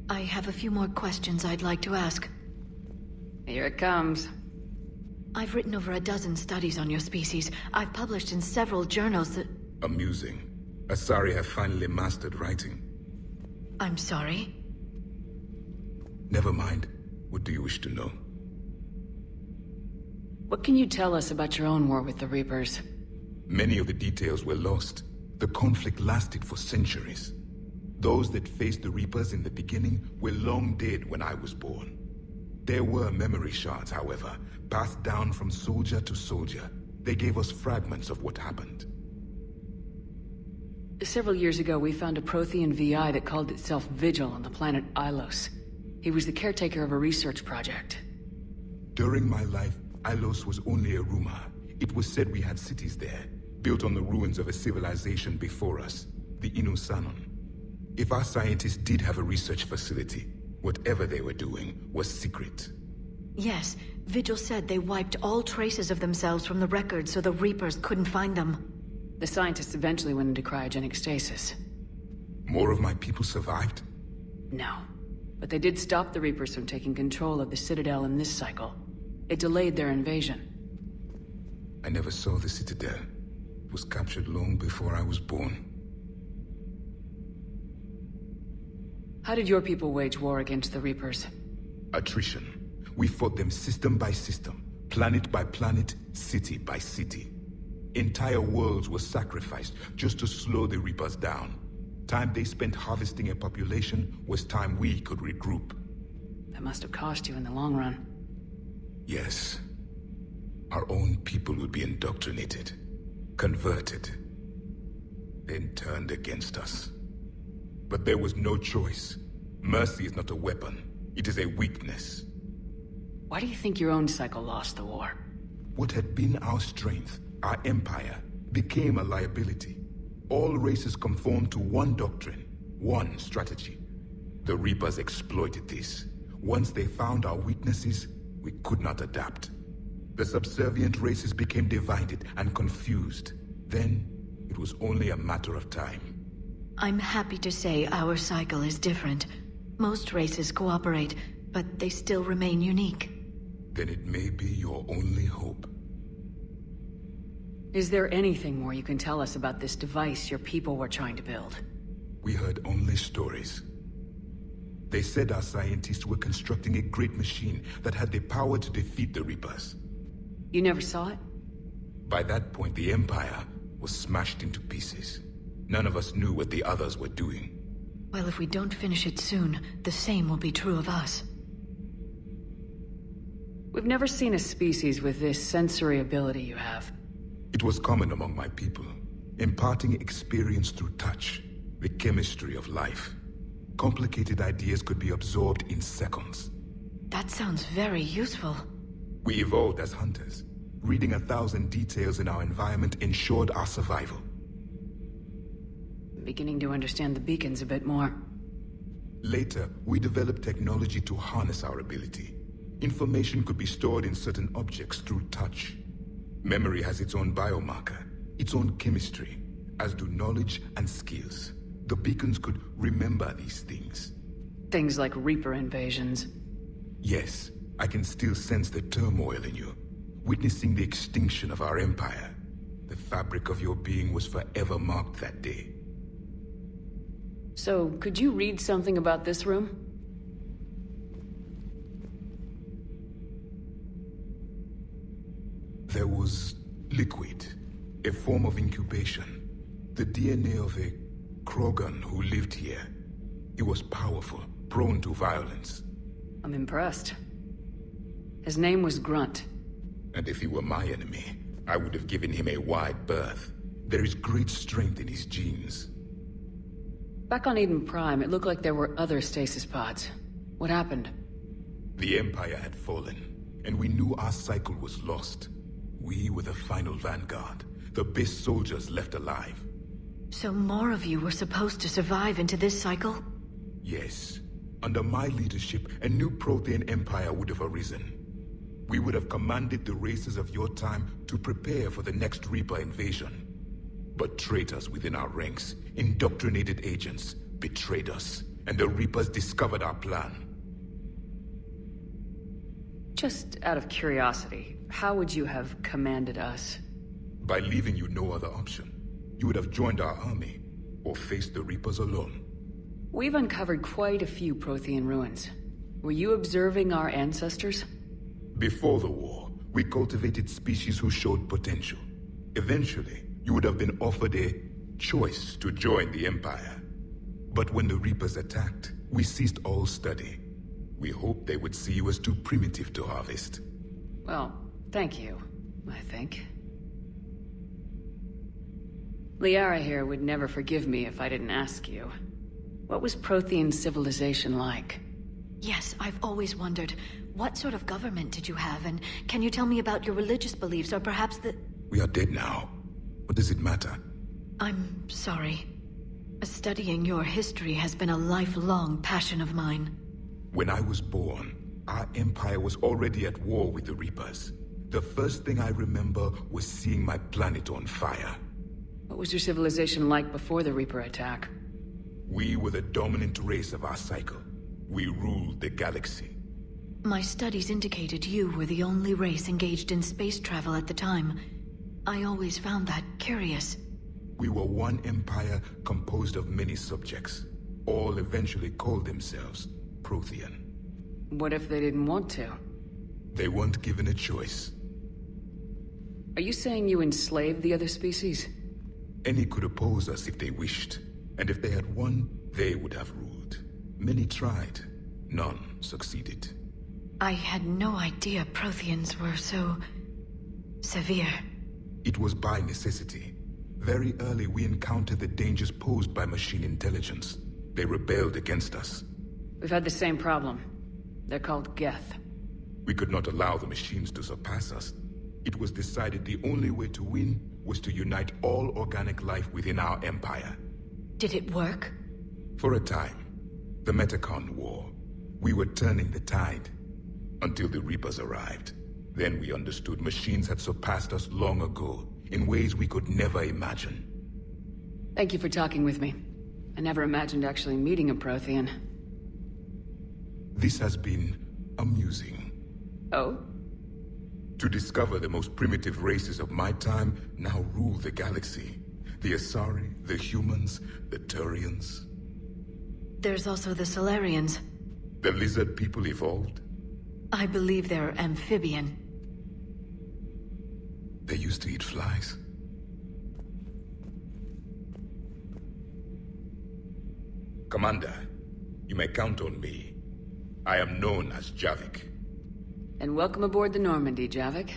I have a few more questions I'd like to ask. Here it comes. I've written over a dozen studies on your species. I've published in several journals that... Amusing. Asari have finally mastered writing. I'm sorry? Never mind. What do you wish to know? What can you tell us about your own war with the Reapers? Many of the details were lost. The conflict lasted for centuries. Those that faced the Reapers in the beginning were long dead when I was born. There were memory shards, however, passed down from soldier to soldier. They gave us fragments of what happened. Several years ago, we found a Prothean VI that called itself Vigil on the planet Ilos. He was the caretaker of a research project. During my life, Ilos was only a rumor. It was said we had cities there, built on the ruins of a civilization before us, the Inusanon. If our scientists did have a research facility, whatever they were doing was secret. Yes, Vigil said they wiped all traces of themselves from the records so the Reapers couldn't find them. The scientists eventually went into cryogenic stasis. More of my people survived? No. But they did stop the Reapers from taking control of the Citadel in this cycle. It delayed their invasion. I never saw the Citadel. It was captured long before I was born. How did your people wage war against the Reapers? Attrition. We fought them system by system, planet by planet, city by city. Entire worlds were sacrificed just to slow the Reapers down. Time they spent harvesting a population was time we could regroup. That must have cost you in the long run. Yes. Our own people would be indoctrinated, converted, then turned against us. But there was no choice. Mercy is not a weapon. It is a weakness. Why do you think your own cycle lost the war? What had been our strength, our empire, became a liability. All races conformed to one doctrine, one strategy. The Reapers exploited this. Once they found our weaknesses, we could not adapt. The subservient races became divided and confused. Then, it was only a matter of time. I'm happy to say our cycle is different. Most races cooperate, but they still remain unique. Then it may be your only hope. Is there anything more you can tell us about this device your people were trying to build? We heard only stories. They said our scientists were constructing a great machine that had the power to defeat the Reapers. You never saw it? By that point, the Empire was smashed into pieces. None of us knew what the others were doing. Well, if we don't finish it soon, the same will be true of us. We've never seen a species with this sensory ability you have. It was common among my people, imparting experience through touch, the chemistry of life. Complicated ideas could be absorbed in seconds. That sounds very useful. We evolved as hunters. Reading 1,000 details in our environment ensured our survival. I'm beginning to understand the beacons a bit more. Later, we developed technology to harness our ability. Information could be stored in certain objects through touch. Memory has its own biomarker, its own chemistry, as do knowledge and skills. The beacons could remember these things. Things like Reaper invasions. Yes, I can still sense the turmoil in you. Witnessing the extinction of our empire. The fabric of your being was forever marked that day. So, could you read something about this room? There was liquid, a form of incubation. The DNA of a Krogan who lived here. He was powerful, prone to violence. I'm impressed. His name was Grunt. And if he were my enemy, I would have given him a wide berth. There is great strength in his genes. Back on Eden Prime, it looked like there were other stasis pods. What happened? The Empire had fallen, and we knew our cycle was lost. We were the final vanguard, the best soldiers left alive. So more of you were supposed to survive into this cycle? Yes. Under my leadership, a new Prothean empire would have arisen. We would have commanded the races of your time to prepare for the next Reaper invasion. But traitors within our ranks, indoctrinated agents, betrayed us, and the Reapers discovered our plan. Just out of curiosity, how would you have commanded us? By leaving you no other option. You would have joined our army, or faced the Reapers alone. We've uncovered quite a few Prothean ruins. Were you observing our ancestors? Before the war, we cultivated species who showed potential. Eventually, you would have been offered a choice to join the Empire. But when the Reapers attacked, we ceased all study. We hoped they would see you as too primitive to harvest. Well, thank you, I think. Liara here would never forgive me if I didn't ask you. What was Prothean civilization like? Yes, I've always wondered, what sort of government did you have, and can you tell me about your religious beliefs, or perhaps the... We are dead now. What does it matter? I'm sorry. Studying your history has been a lifelong passion of mine. When I was born, our empire was already at war with the Reapers. The first thing I remember was seeing my planet on fire. What was your civilization like before the Reaper attack? We were the dominant race of our cycle. We ruled the galaxy. My studies indicated you were the only race engaged in space travel at the time. I always found that curious. We were one empire composed of many subjects. All eventually called themselves Prothean. What if they didn't want to? They weren't given a choice. Are you saying you enslaved the other species? Any could oppose us if they wished. And if they had won, they would have ruled. Many tried. None succeeded. I had no idea Protheans were so... severe. It was by necessity. Very early we encountered the dangers posed by machine intelligence. They rebelled against us. We've had the same problem. They're called Geth. We could not allow the machines to surpass us. It was decided the only way to win was to unite all organic life within our empire. Did it work? For a time. The Metacon War. We were turning the tide. Until the Reapers arrived. Then we understood machines had surpassed us long ago, in ways we could never imagine. Thank you for talking with me. I never imagined actually meeting a Prothean. This has been amusing. Oh? To discover the most primitive races of my time now rule the galaxy. The Asari, the humans, the Turians. There's also the Solarians. The lizard people evolved. I believe they're amphibian. They used to eat flies. Commander, you may count on me. I am known as Javik. And welcome aboard the Normandy, Javik.